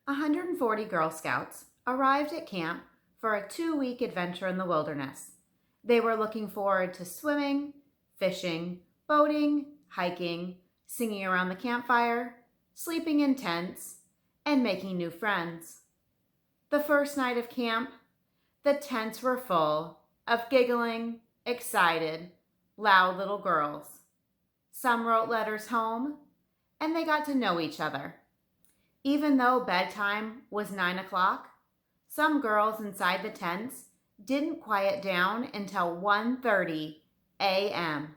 140 Girl Scouts arrived at camp for a 2-week adventure in the wilderness. They were looking forward to swimming, fishing, boating, hiking, singing around the campfire, sleeping in tents, and making new friends. The first night of camp, the tents were full of giggling, excited, loud little girls. Some wrote letters home, and they got to know each other. Even though bedtime was 9 o'clock, some girls inside the tents didn't quiet down until 1:30 a.m.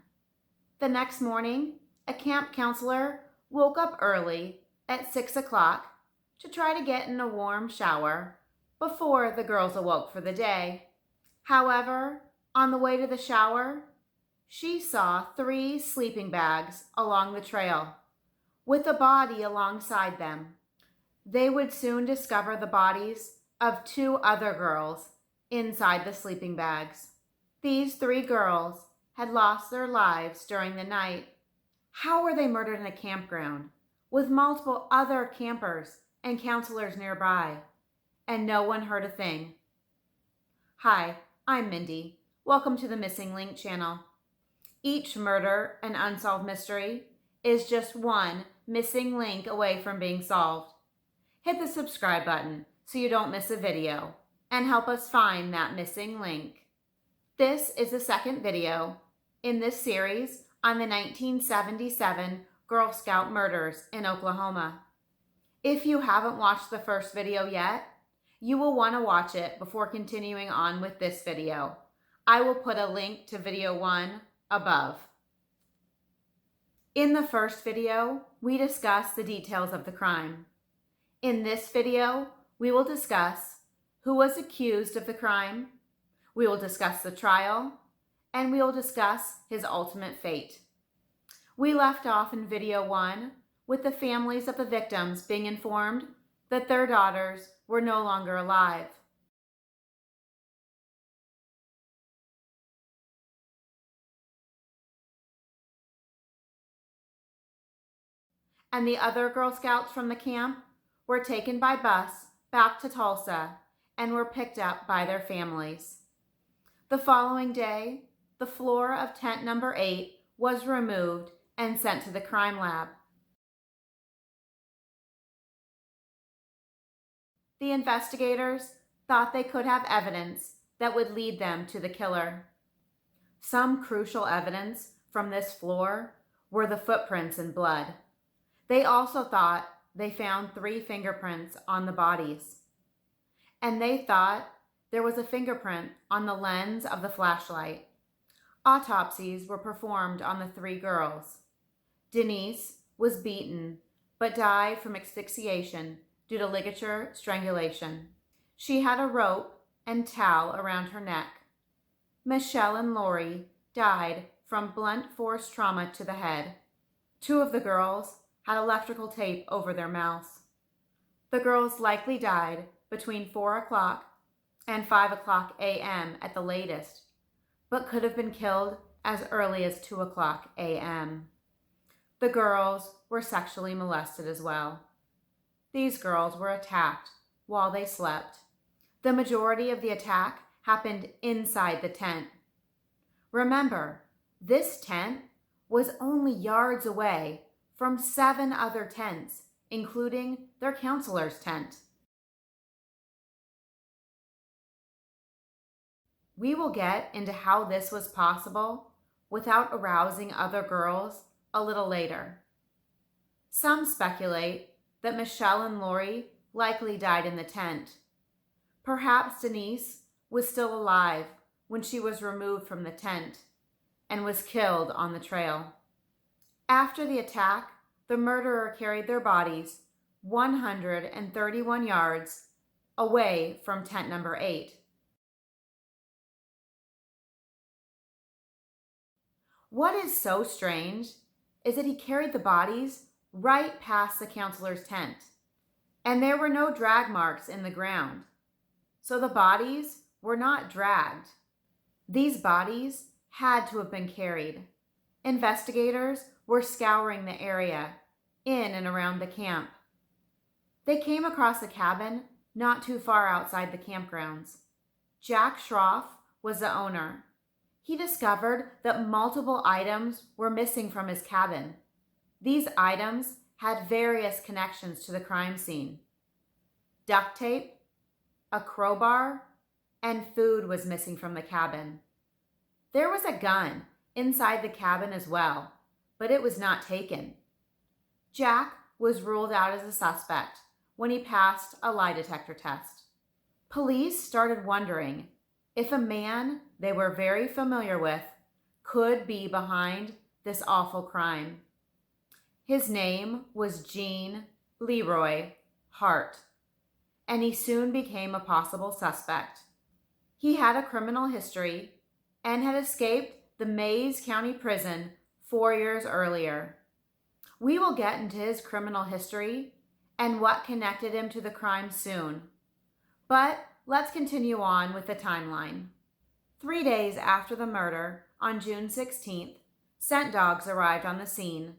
The next morning, a camp counselor woke up early at 6 o'clock to try to get in a warm shower before the girls awoke for the day. However, on the way to the shower, she saw 3 sleeping bags along the trail, with a body alongside them. They would soon discover the bodies of 2 other girls inside the sleeping bags. These 3 girls had lost their lives during the night. How were they murdered in a campground with multiple other campers and counselors nearby, and no one heard a thing? Hi, I'm Mindy. Welcome to the Missing Link channel. Each murder and unsolved mystery is just one missing link away from being solved. Hit the subscribe button so you don't miss a video and help us find that missing link. This is the second video in this series on the 1977 Girl Scout murders in Oklahoma. If you haven't watched the first video yet, you will want to watch it before continuing on with this video. I will put a link to video 1 above. In the first video, we discussed the details of the crime. In this video, we will discuss who was accused of the crime, we will discuss the trial, and we will discuss his ultimate fate. We left off in video 1 with the families of the victims being informed that their daughters were no longer alive. And the other Girl Scouts from the camp were taken by bus back to Tulsa and were picked up by their families. The following day, the floor of tent number 8 was removed and sent to the crime lab. The investigators thought they could have evidence that would lead them to the killer. Some crucial evidence from this floor were the footprints and blood. They also thought they found 3 fingerprints on the bodies. And they thought there was a fingerprint on the lens of the flashlight. Autopsies were performed on the 3 girls. Denise was beaten, but died from asphyxiation due to ligature strangulation. She had a rope and towel around her neck. Michelle and Lori died from blunt force trauma to the head. 2 of the girls had electrical tape over their mouths. The girls likely died between 4 o'clock and 5 o'clock a.m. at the latest, but could have been killed as early as 2 o'clock a.m. The girls were sexually molested as well. These girls were attacked while they slept. The majority of the attack happened inside the tent. Remember, this tent was only yards away from 7 other tents, including their counselor's tent. We will get into how this was possible without arousing other girls a little later. Some speculate that Michelle and Lori likely died in the tent. Perhaps Denise was still alive when she was removed from the tent and was killed on the trail. After the attack, the murderer carried their bodies 131 yards away from tent number 8. What is so strange is that he carried the bodies right past the counselor's tent, and there were no drag marks in the ground, so the bodies were not dragged. These bodies had to have been carried. Investigators were scouring the area in and around the camp. They came across a cabin not too far outside the campgrounds. Jack Schroff was the owner. He discovered that multiple items were missing from his cabin. These items had various connections to the crime scene. Duct tape, a crowbar, and food was missing from the cabin. There was a gun inside the cabin as well, but it was not taken. Jack was ruled out as a suspect when he passed a lie detector test. Police started wondering if a man they were very familiar with could be behind this awful crime. His name was Gene Leroy Hart, and he soon became a possible suspect. He had a criminal history and had escaped the Mays County Prison 4 years earlier. We will get into his criminal history and what connected him to the crime soon. But let's continue on with the timeline. 3 days after the murder, on June 16th, scent dogs arrived on the scene.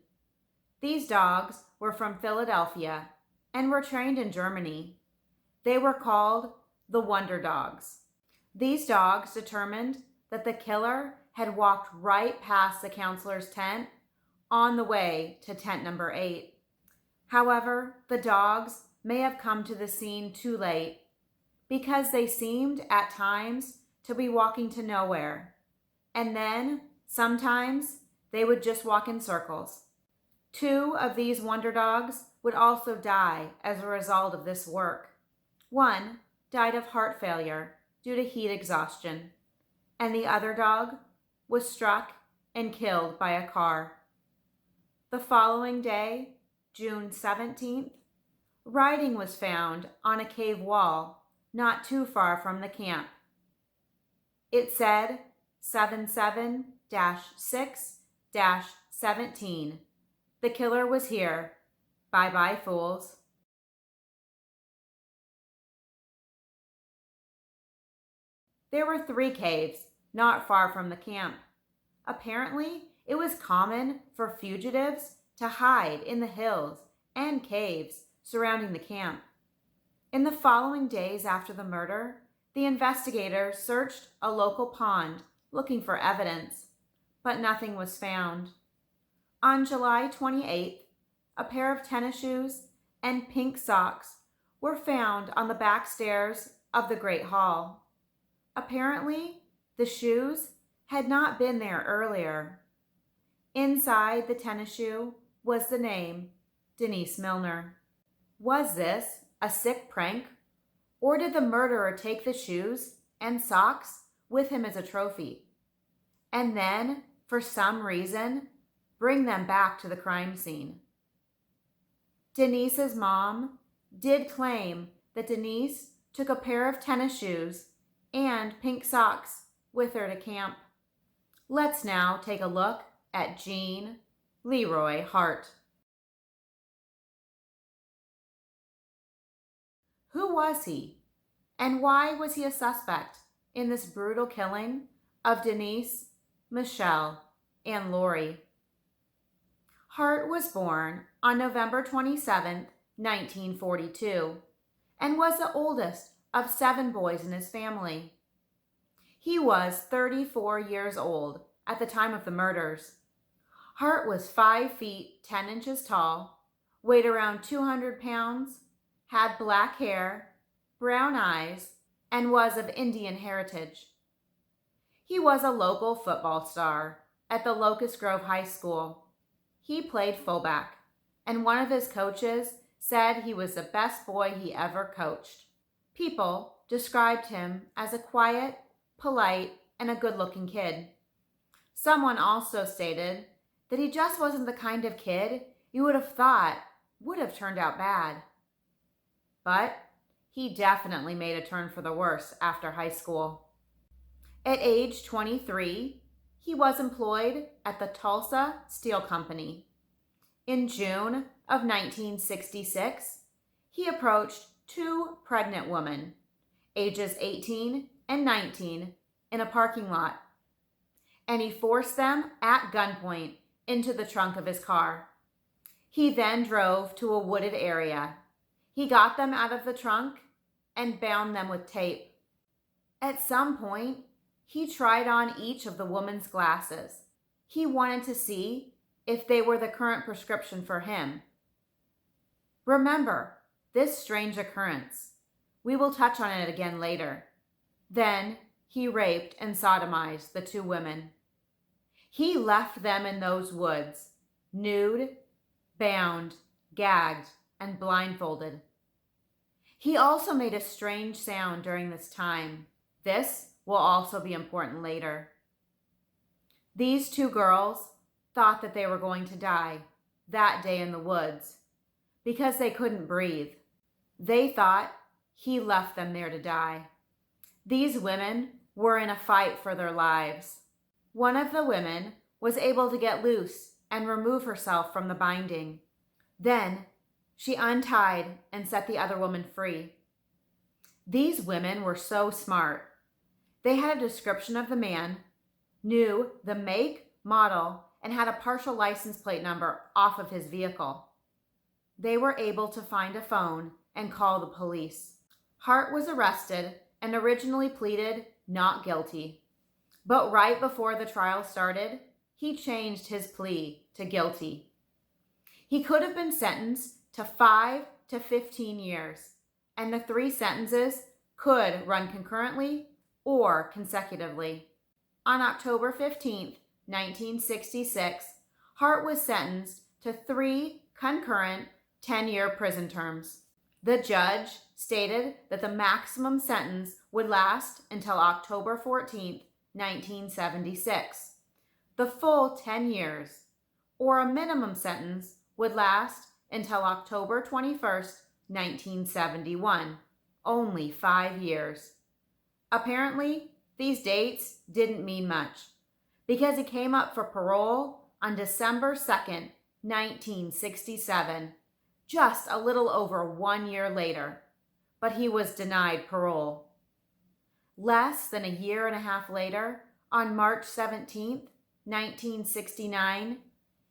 These dogs were from Philadelphia and were trained in Germany. They were called the Wonder Dogs. These dogs determined that the killer had walked right past the counselor's tent on the way to tent number 8. However, the dogs may have come to the scene too late because they seemed at times to be walking to nowhere, and then sometimes they would just walk in circles. 2 of these Wonder Dogs would also die as a result of this work. One died of heart failure due to heat exhaustion, and the other dog was struck and killed by a car. The following day, June 17th, writing was found on a cave wall not too far from the camp. It said 77-6-17. The killer was here. Bye-bye, fools. There were 3 caves not far from the camp. Apparently, it was common for fugitives to hide in the hills and caves surrounding the camp. In the following days after the murder, the investigators searched a local pond looking for evidence, but nothing was found. On July 28th, a pair of tennis shoes and pink socks were found on the back stairs of the Great Hall. Apparently, the shoes had not been there earlier. Inside the tennis shoe was the name Denise Milner. Was this a sick prank, or did the murderer take the shoes and socks with him as a trophy, and then, for some reason, bring them back to the crime scene? Denise's mom did claim that Denise took a pair of tennis shoes and pink socks with her to camp. Let's now take a look at Gene Leroy Hart. Who was he, and why was he a suspect in this brutal killing of Denise, Michelle, and Lori? Hart was born on November 27, 1942, and was the oldest of 7 boys in his family. He was 34 years old at the time of the murders. Hart was 5 feet 10 inches tall, weighed around 200 pounds, had black hair, brown eyes, and was of Indian heritage. He was a local football star at the Locust Grove High School. He played fullback, and one of his coaches said he was the best boy he ever coached. People described him as a quiet, polite, and a good-looking kid. Someone also stated that he just wasn't the kind of kid you would have thought would have turned out bad. But he definitely made a turn for the worse after high school. At age 23, he was employed at the Tulsa Steel Company. In June of 1966, he approached 2 pregnant women, ages 18 and 19, in a parking lot, and he forced them at gunpoint into the trunk of his car. He then drove to a wooded area. He got them out of the trunk and bound them with tape. At some point, he tried on each of the woman's glasses. He wanted to see if they were the current prescription for him. Remember this strange occurrence. We will touch on it again later. Then he raped and sodomized the two women. He left them in those woods, nude, bound, gagged, and blindfolded. He also made a strange sound during this time. This will also be important later. These two girls thought that they were going to die that day in the woods because they couldn't breathe. They thought he left them there to die. These women were in a fight for their lives. One of the women was able to get loose and remove herself from the binding. Then she untied and set the other woman free. These women were so smart. They had a description of the man, knew the make, model, and had a partial license plate number off of his vehicle. They were able to find a phone and call the police. Hart was arrested and originally pleaded not guilty. But right before the trial started, he changed his plea to guilty. He could have been sentenced to 5 to 15 years, and the 3 sentences could run concurrently or consecutively. On October 15, 1966, Hart was sentenced to 3 concurrent 10-year prison terms. The judge stated that the maximum sentence would last until October 14, 1976. The full 10 years, or a minimum sentence, would last until October 21, 1971. Only 5 years. Apparently, these dates didn't mean much because he came up for parole on December 2nd, 1967, just a little over 1 year later, but he was denied parole. Less than a year and a half later, on March 17th, 1969,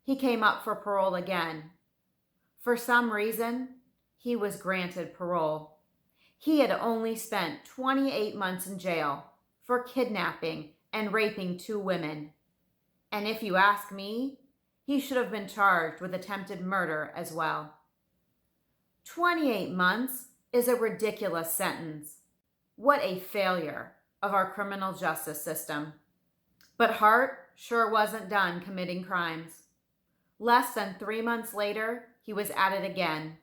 he came up for parole again. For some reason, he was granted parole. He had only spent 28 months in jail for kidnapping and raping 2 women. And if you ask me, he should have been charged with attempted murder as well. 28 months is a ridiculous sentence. What a failure of our criminal justice system. But Hart sure wasn't done committing crimes. Less than 3 months later, he was at it again.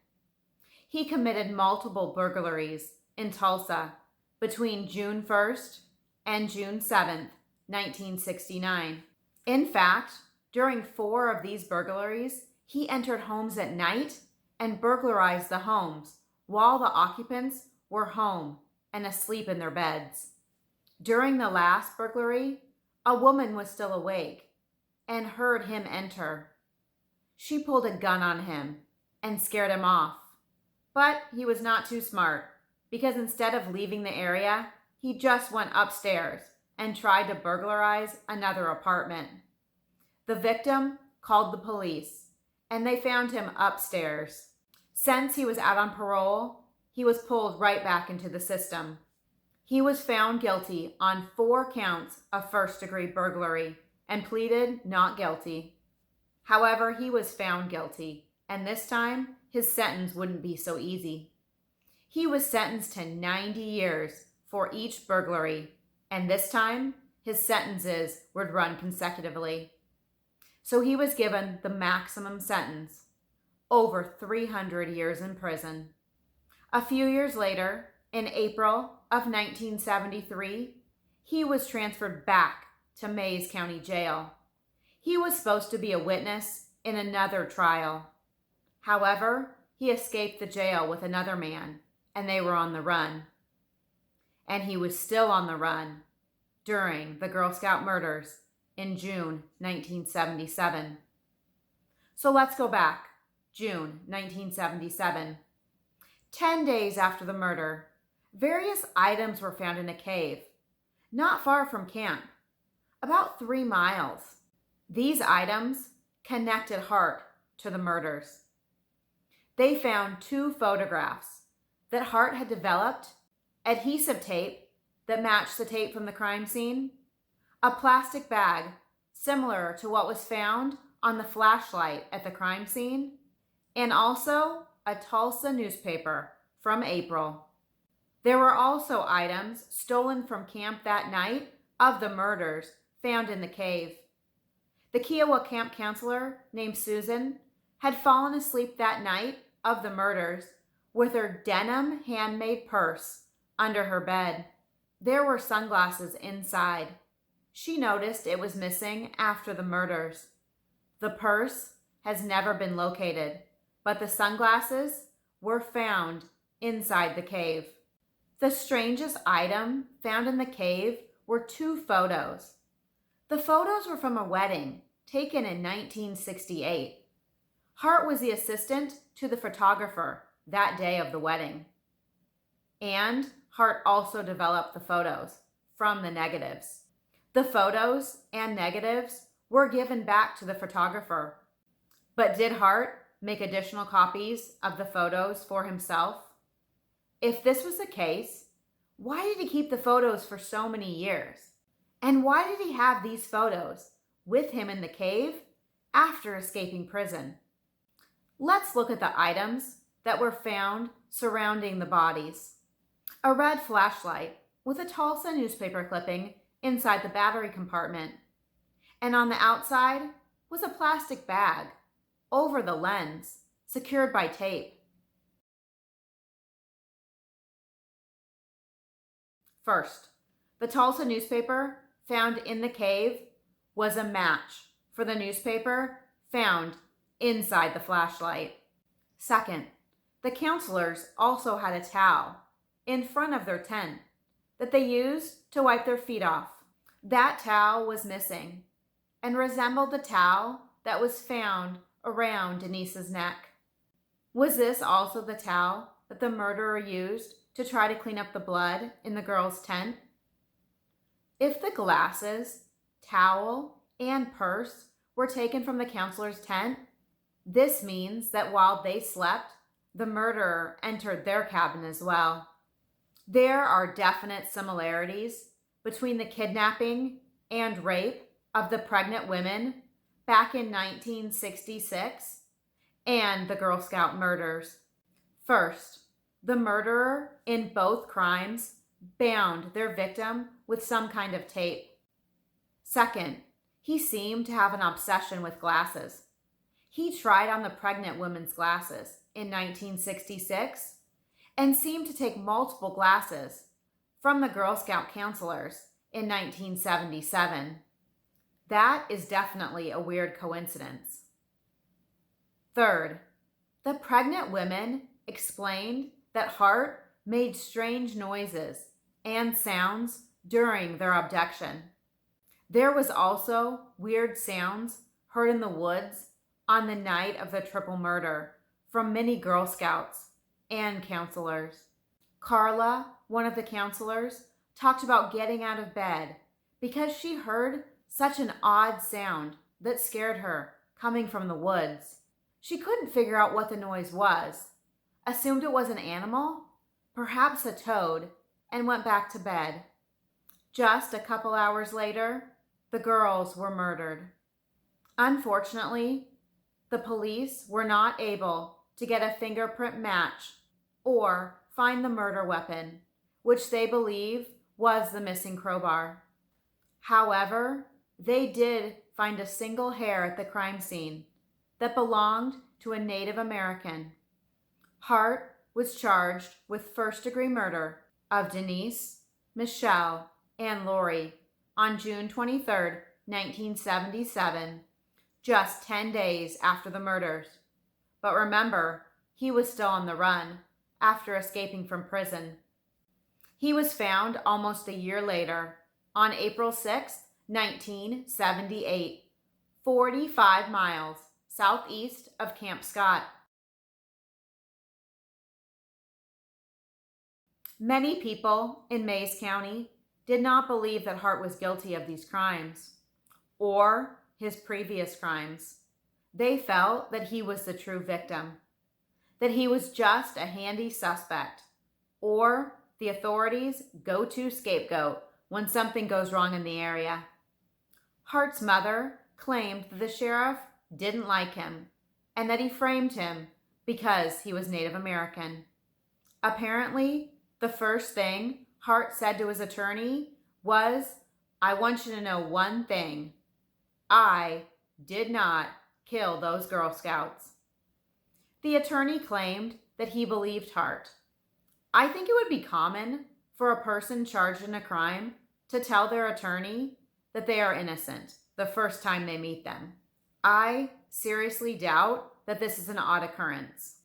He committed multiple burglaries in Tulsa between June 1st and June 7th, 1969. In fact, during 4 of these burglaries, he entered homes at night and burglarized the homes while the occupants were home and asleep in their beds. During the last burglary, a woman was still awake and heard him enter. She pulled a gun on him and scared him off. But he was not too smart because instead of leaving the area, he just went upstairs and tried to burglarize another apartment. The victim called the police and they found him upstairs. Since he was out on parole, he was pulled right back into the system. He was found guilty on 4 counts of first-degree burglary and pleaded not guilty. However, he was found guilty, and this time his sentence wouldn't be so easy. He was sentenced to 90 years for each burglary, and this time his sentences would run consecutively. So he was given the maximum sentence, over 300 years in prison. A few years later, in April of 1973, he was transferred back to Mays County Jail. He was supposed to be a witness in another trial. However, he escaped the jail with another man, and they were on the run. And he was still on the run during the Girl Scout murders in June 1977. So let's go back. June 1977. 10 days after the murder, various items were found in a cave, not far from camp, about 3 miles. These items connected Hart to the murders. they found 2 photographs that Hart had developed, adhesive tape that matched the tape from the crime scene, a plastic bag similar to what was found on the flashlight at the crime scene, and also a Tulsa newspaper from April. There were also items stolen from camp that night of the murders found in the cave. The Kiowa camp counselor named Susan had fallen asleep that night of the murders with her denim handmade purse under her bed. There were sunglasses inside. She noticed it was missing after the murders. The purse has never been located, but the sunglasses were found inside the cave. The strangest item found in the cave were 2 photos. The photos were from a wedding taken in 1968. Hart was the assistant to the photographer that day of the wedding. And Hart also developed the photos from the negatives. The photos and negatives were given back to the photographer. But did Hart make additional copies of the photos for himself? If this was the case, why did he keep the photos for so many years? And why did he have these photos with him in the cave after escaping prison? Let's look at the items that were found surrounding the bodies. A red flashlight with a Tulsa newspaper clipping inside the battery compartment. And on the outside was a plastic bag over the lens, secured by tape. First, the Tulsa newspaper found in the cave was a match for the newspaper found inside the flashlight. Second, the counselors also had a towel in front of their tent that they used to wipe their feet off. That towel was missing and resembled the towel that was found around Denise's neck. Was this also the towel that the murderer used to try to clean up the blood in the girl's tent? If the glasses, towel, and purse were taken from the counselor's tent, this means that while they slept, the murderer entered their cabin as well. There are definite similarities between the kidnapping and rape of the pregnant women back in 1966 and the Girl Scout murders. First, the murderer in both crimes bound their victim with some kind of tape. Second, he seemed to have an obsession with glasses. He tried on the pregnant women's glasses in 1966 and seemed to take multiple glasses from the Girl Scout counselors in 1977. That is definitely a weird coincidence. Third, the pregnant women explained that Hart made strange noises and sounds during their abduction. There was also weird sounds heard in the woods on the night of the triple murder from many Girl Scouts and counselors. Carla, one of the counselors, talked about getting out of bed because she heard such an odd sound that scared her coming from the woods. She couldn't figure out what the noise was, assumed it was an animal, perhaps a toad, and went back to bed. Just a couple hours later, the girls were murdered. Unfortunately, the police were not able to get a fingerprint match or find the murder weapon, which they believe was the missing crowbar. However, they did find a single hair at the crime scene that belonged to a Native American. Hart was charged with first-degree murder of Denise, Michelle, and Lori on June 23, 1977, just 10 days after the murders. But remember, he was still on the run after escaping from prison. He was found almost a year later, on April 6, 1978, 45 miles southeast of Camp Scott. Many people in Mays County did not believe that Hart was guilty of these crimes or his previous crimes. They felt that he was the true victim. that he was just a handy suspect, or the authorities' go-to scapegoat when something goes wrong in the area. Hart's mother claimed that the sheriff didn't like him and that he framed him because he was Native American. Apparently, the first thing Hart said to his attorney was, "I want you to know one thing. I did not kill those Girl Scouts." The attorney claimed that he believed Hart. I think it would be common for a person charged in a crime to tell their attorney that they are innocent the first time they meet them. I seriously doubt that this is an odd occurrence.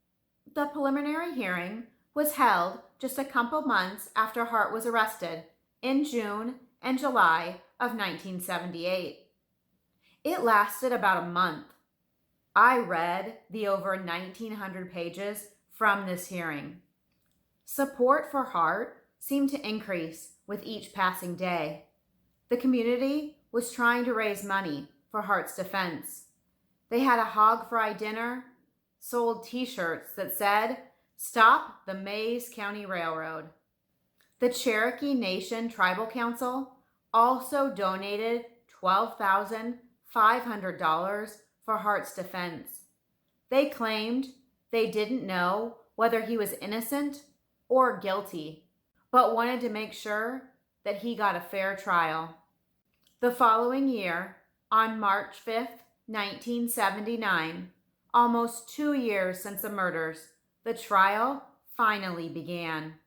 The preliminary hearing was held just a couple months after Hart was arrested in June and July of 1978. It lasted about a month. I read the over 1,900 pages from this hearing. Support for Hart seemed to increase with each passing day. The community was trying to raise money for Hart's defense. They had a hog fry dinner, sold t-shirts that said, "Stop the Mays County Railroad." The Cherokee Nation Tribal Council also donated $12,500 for Hart's defense. They claimed they didn't know whether he was innocent or guilty, but wanted to make sure that he got a fair trial. The following year, on March 5th, 1979, almost 2 years since the murders, the trial finally began.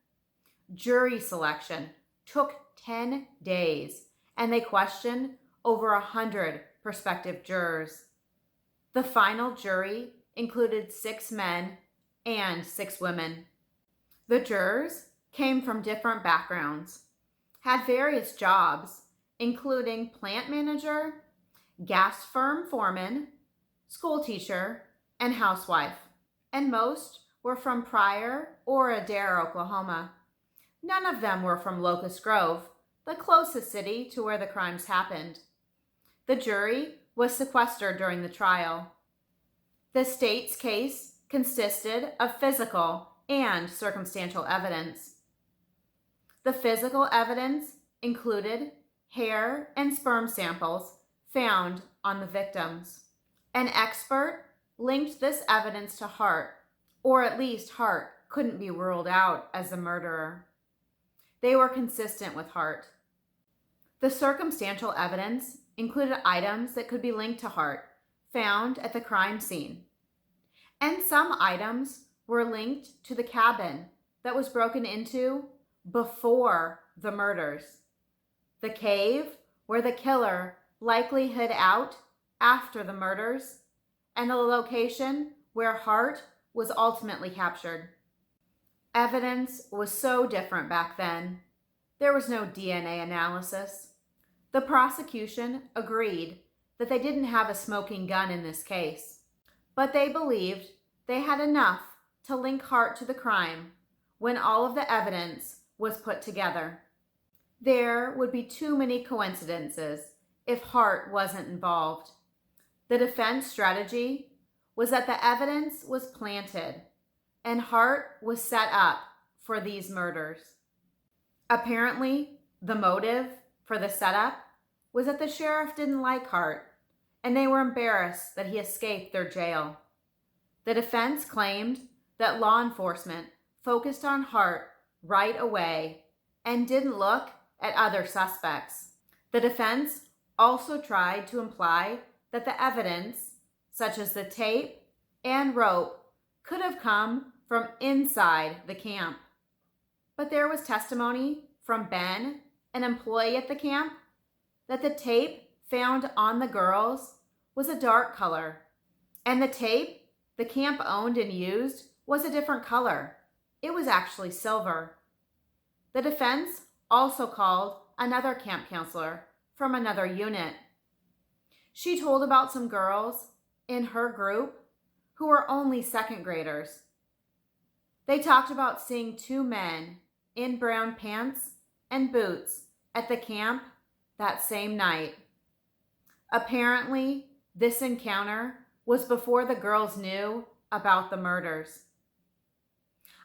Jury selection took 10 days, and they questioned over 100 prospective jurors. The final jury included 6 men and 6 women. The jurors came from different backgrounds, had various jobs, including plant manager, gas firm foreman, school teacher, and housewife, and most were from Pryor or Adair, Oklahoma. None of them were from Locust Grove, the closest city to where the crimes happened. The jury was sequestered during the trial. The state's case consisted of physical and circumstantial evidence. The physical evidence included hair and sperm samples found on the victims. An expert linked this evidence to Hart, or at least Hart couldn't be ruled out as the murderer. They were consistent with Hart. The circumstantial evidence included items that could be linked to Hart, found at the crime scene. And some items were linked to the cabin that was broken into before the murders, the cave where the killer likely hid out after the murders, and the location where Hart was ultimately captured. Evidence was so different back then. There was no DNA analysis. The prosecution agreed that they didn't have a smoking gun in this case, but they believed they had enough to link Hart to the crime when all of the evidence was put together. There would be too many coincidences if Hart wasn't involved. The defense strategy was that the evidence was planted and Hart was set up for these murders. Apparently, the motive for the setup was that the sheriff didn't like Hart and they were embarrassed that he escaped their jail. The defense claimed that law enforcement focused on Hart right away and didn't look at other suspects. The defense also tried to imply that the evidence, such as the tape and rope, could have come from inside the camp. But there was testimony from Ben, an employee at the camp, that the tape found on the girls was a dark color, and the tape the camp owned and used was a different color. It was actually silver. The defense also called another camp counselor from another unit. She told about some girls in her group who were only second graders. They talked about seeing 2 men in brown pants and boots at the camp that same night. Apparently, this encounter was before the girls knew about the murders.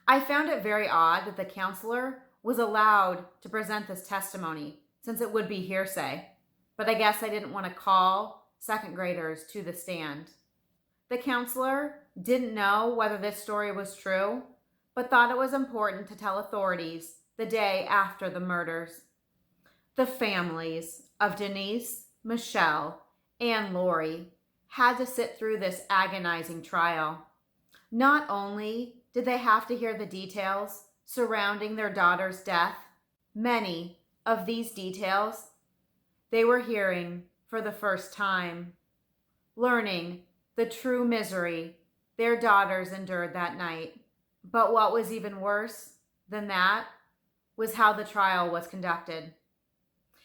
I found it very odd that the counselor was allowed to present this testimony since it would be hearsay, but I guess I didn't want to call second graders to the stand. The counselor didn't know whether this story was true, but thought it was important to tell authorities the day after the murders. The families of Denise, Michelle, and Lori had to sit through this agonizing trial. Not only did they have to hear the details surrounding their daughter's death, many of these details they were hearing for the first time, learning the true misery their daughters endured that night. But what was even worse than that was how the trial was conducted.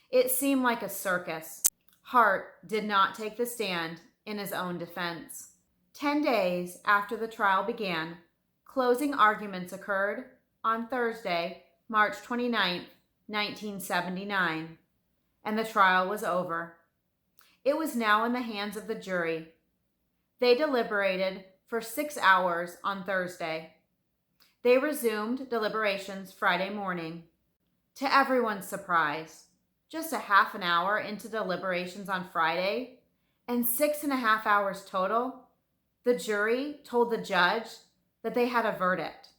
It seemed like a circus. Hart did not take the stand in his own defense. 10 days after the trial began, closing arguments occurred on Thursday, March 29, 1979, and the trial was over. It was now in the hands of the jury. They deliberated for 6 hours on Thursday. They resumed deliberations Friday morning. To everyone's surprise, just a half an hour into deliberations on Friday, and 6.5 hours total, the jury told the judge that they had a verdict.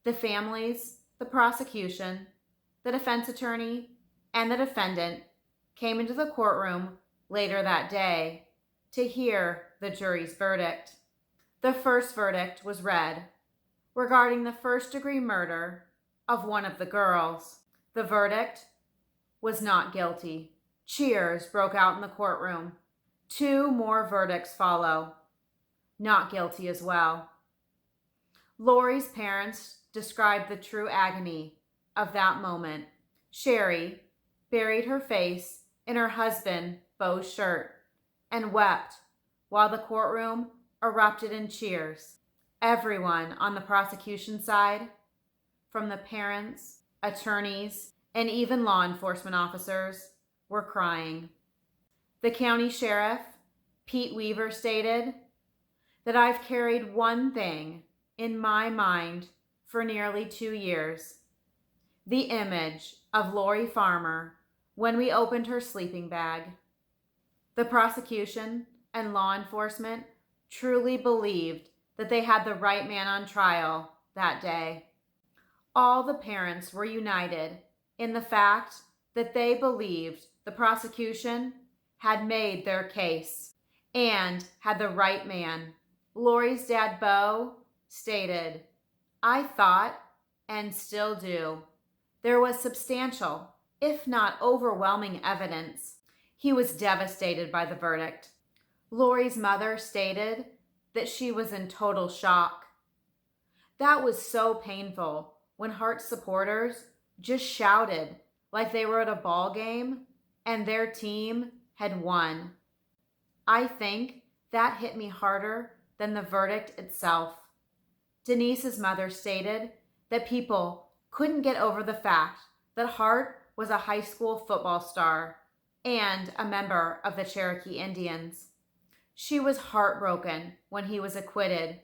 The families, the prosecution, the defense attorney, and the defendant came into the courtroom later that day to hear the jury's verdict. The first verdict was read regarding the first-degree murder of one of the girls. The verdict was not guilty. Cheers broke out in the courtroom. 2 more verdicts follow. Not guilty as well. Lori's parents described the true agony of that moment. Sherry buried her face in her husband Bo's shirt and wept while the courtroom erupted in cheers. Everyone on the prosecution side, from the parents, attorneys, and even law enforcement officers, were crying. The county sheriff, Pete Weaver, stated that I've carried one thing in my mind for nearly 2 years: the image of Lori Farmer when we opened her sleeping bag. The prosecution and law enforcement truly believed that they had the right man on trial that day. All the parents were united in the fact that they believed the prosecution had made their case and had the right man. Lori's dad, Bo, stated, "I thought, and still do, there was substantial, if not overwhelming evidence." He was devastated by the verdict. Lori's mother stated that she was in total shock. That was so painful when Hart supporters just shouted like they were at a ball game and their team had won. I think that hit me harder than the verdict itself. Denise's mother stated that people couldn't get over the fact that Hart was a high school football star and a member of the Cherokee Indians. She was heartbroken when he was acquitted.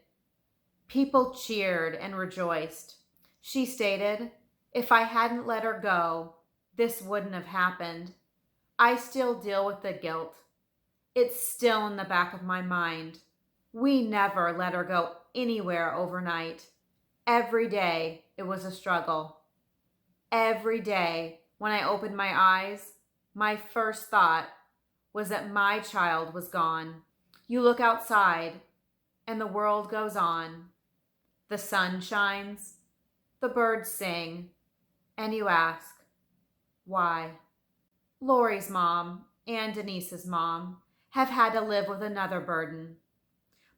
People cheered and rejoiced. She stated, "If I hadn't let her go, this wouldn't have happened. I still deal with the guilt. It's still in the back of my mind. We never let her go anywhere overnight. Every day it was a struggle. Every day when I opened my eyes, my first thought was that my child was gone." You look outside and the world goes on. The sun shines, the birds sing, and you ask, why? Lori's mom and Denise's mom have had to live with another burden.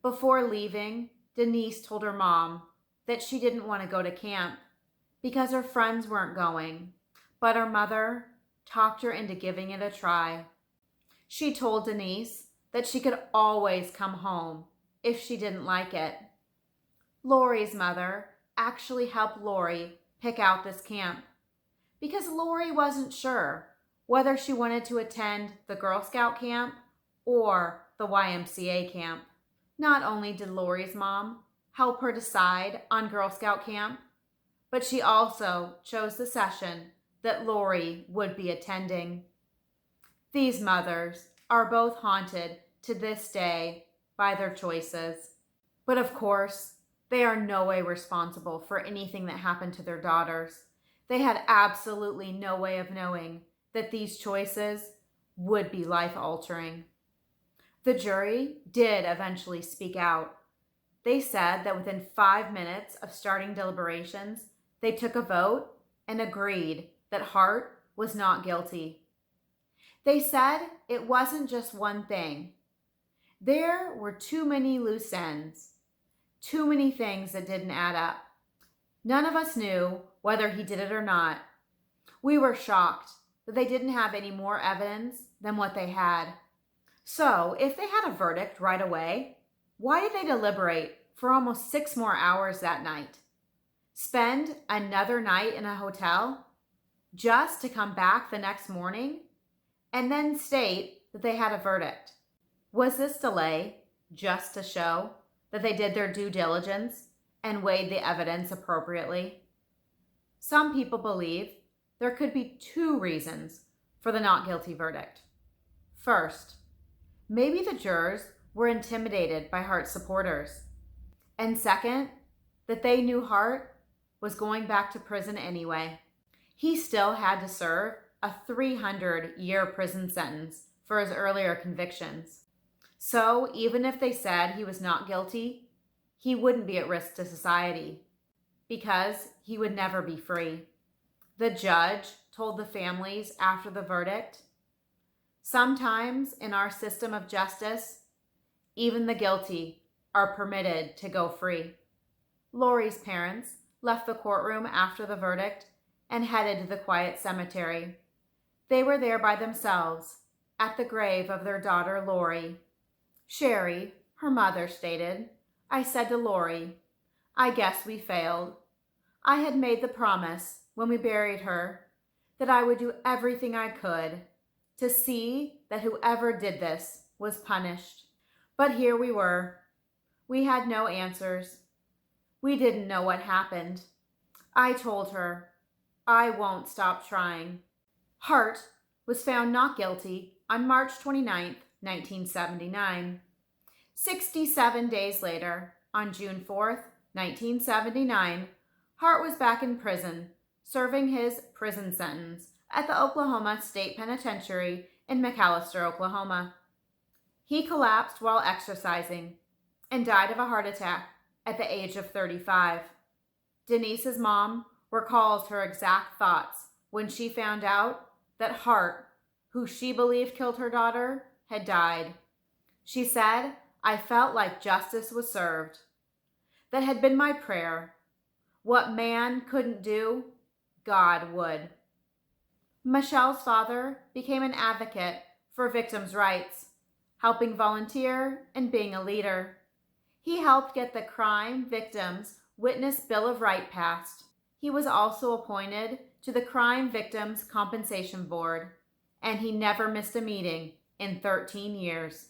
Before leaving, Denise told her mom that she didn't want to go to camp because her friends weren't going, but her mother talked her into giving it a try. She told Denise that she could always come home if she didn't like it. Lori's mother actually helped Lori pick out this camp because Lori wasn't sure whether she wanted to attend the Girl Scout camp or the YMCA camp. Not only did Lori's mom help her decide on Girl Scout camp, but she also chose the session that Lori would be attending. These mothers are both haunted to this day by their choices. But of course, they are no way responsible for anything that happened to their daughters. They had absolutely no way of knowing that these choices would be life-altering. The jury did eventually speak out. They said that within 5 minutes of starting deliberations, they took a vote and agreed that Hart was not guilty. They said it wasn't just one thing. There were too many loose ends, too many things that didn't add up. None of us knew whether he did it or not. We were shocked that they didn't have any more evidence than what they had. So, if they had a verdict right away, why did they deliberate for almost 6 more hours that night? Spend another night in a hotel just to come back the next morning and then state that they had a verdict? Was this delay just to show that they did their due diligence and weighed the evidence appropriately? Some people believe there could be 2 reasons for the not guilty verdict. First, maybe the jurors were intimidated by Hart's supporters. And second, that they knew Hart was going back to prison anyway. He still had to serve a 300-year prison sentence for his earlier convictions. So even if they said he was not guilty, he wouldn't be at risk to society because he would never be free. The judge told the families after the verdict, "Sometimes in our system of justice, even the guilty are permitted to go free." Lori's parents left the courtroom after the verdict and headed to the quiet cemetery. They were there by themselves at the grave of their daughter Lori. Sherry, her mother, stated, "I said to Lori, I guess we failed. I had made the promise when we buried her that I would do everything I could to see that whoever did this was punished. But here we were. We had no answers. We didn't know what happened. I told her, I won't stop trying." Hart was found not guilty on March 29, 1979. 67 days later, on June 4, 1979, Hart was back in prison, serving his prison sentence at the Oklahoma State Penitentiary in McAlester, Oklahoma. He collapsed while exercising and died of a heart attack at the age of 35. Denise's mom recalls her exact thoughts when she found out that Hart, who she believed killed her daughter, had died. She said, "I felt like justice was served. That had been my prayer. What man couldn't do, God would." Michelle's father became an advocate for victims' rights, helping volunteer and being a leader. He helped get the Crime Victims Witness Bill of Rights passed. He was also appointed to the Crime Victims Compensation Board, and he never missed a meeting in 13 years.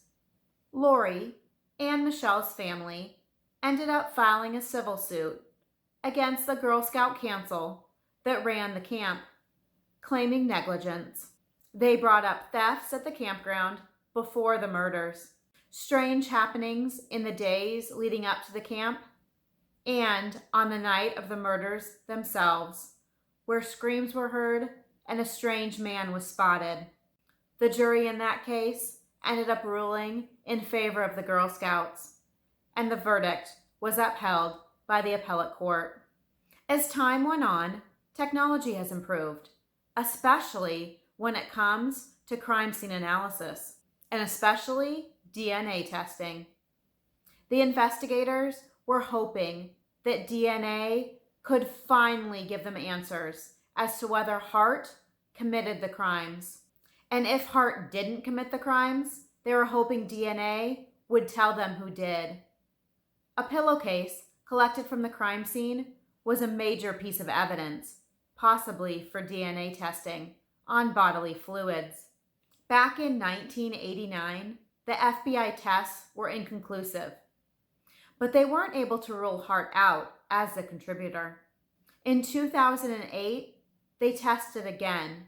Lori and Michelle's family ended up filing a civil suit against the Girl Scout Council that ran the camp, claiming negligence. They brought up thefts at the campground before the murders, strange happenings in the days leading up to the camp, and on the night of the murders themselves, where screams were heard and a strange man was spotted. The jury in that case ended up ruling in favor of the Girl Scouts, and the verdict was upheld by the appellate court. As time went on, technology has improved, especially when it comes to crime scene analysis, and especially DNA testing. The investigators were hoping that DNA could finally give them answers as to whether Hart committed the crimes. And if Hart didn't commit the crimes, they were hoping DNA would tell them who did. A pillowcase collected from the crime scene was a major piece of evidence, possibly for DNA testing on bodily fluids. Back in 1989, the FBI tests were inconclusive, but they weren't able to rule Hart out as the contributor. In 2008, they tested again.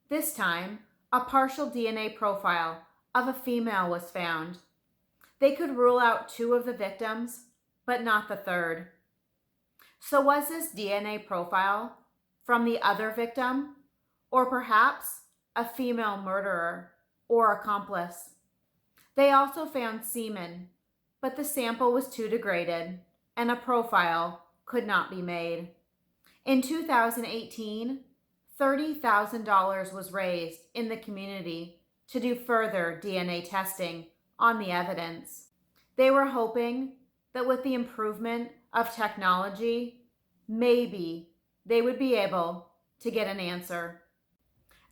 This time, a partial DNA profile of a female was found. They could rule out 2 of the victims, but not the third. So was this DNA profile from the other victim, or perhaps a female murderer or accomplice? They also found semen, but the sample was too degraded and a profile could not be made. In 2018, $30,000 was raised in the community to do further DNA testing on the evidence. They were hoping that with the improvement of technology, maybe they would be able to get an answer.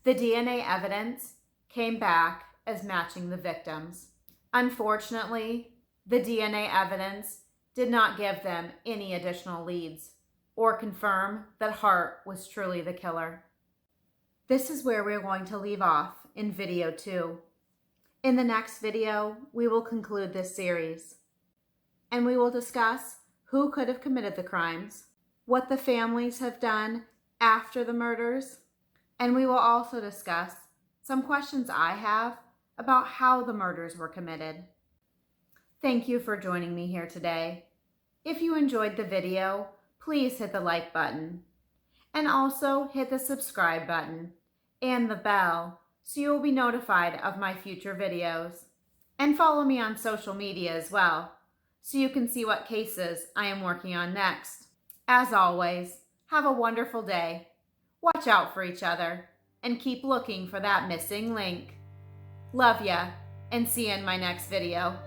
The DNA evidence came back as matching the victims. Unfortunately, the DNA evidence did not give them any additional leads or confirm that Hart was truly the killer. This is where we're going to leave off in video 2. In the next video, we will conclude this series, and we will discuss who could have committed the crimes, what the families have done after the murders, and we will also discuss some questions I have about how the murders were committed. Thank you for joining me here today. If you enjoyed the video, please hit the like button, and also hit the subscribe button and the bell so you will be notified of my future videos. And follow me on social media as well, so you can see what cases I am working on next. As always, have a wonderful day. Watch out for each other and keep looking for that missing link. Love ya, and see you in my next video.